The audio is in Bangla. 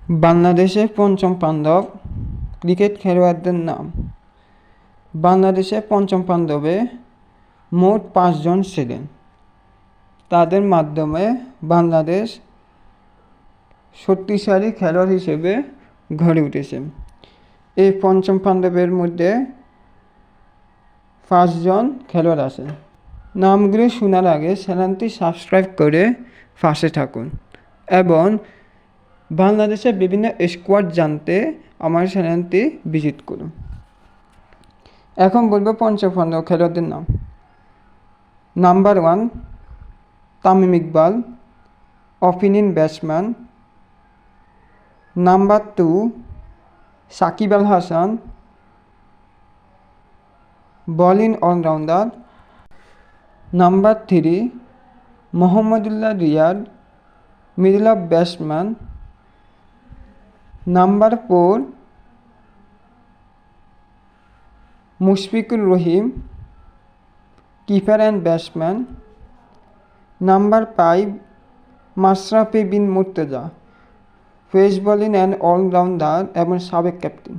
বাংলাদেশের পঞ্চম পাণ্ডব ক্রিকেট খেলোয়াড়দের নাম। বাংলাদেশের পঞ্চম পাণ্ডবে মোট 5 জন ছিলেন। তাদের মাধ্যমে বাংলাদেশ শক্তিশালী খেলোয়াড় হিসেবে গড়ে উঠেছে। এই পঞ্চম পাণ্ডবের মধ্যে 5 জন খেলোয়াড় আছেন। নামগুলো শোনার আগে চ্যানেলটি সাবস্ক্রাইব করে পাশে থাকুন এবং বাংলাদেশের বিভিন্ন স্কোয়াড জানতে আমার চ্যানেলটি ভিজিট করুন। এখন বলবো পঞ্চম পাণ্ডব খেলোয়াড়দের নাম। Number 1 Tamim Iqbal, opening batsman. Number 2 Shakib Al Hasan, bowling allrounder. Number 3 Mahmudullah Riyad, middle of batsman. Number 4 Mushfiqur Rahim, keeper and batsman. Number 5 Mashrafe Bin Mortaza, pace bowling and allrounder এবং সাবেক ক্যাপ্টেন।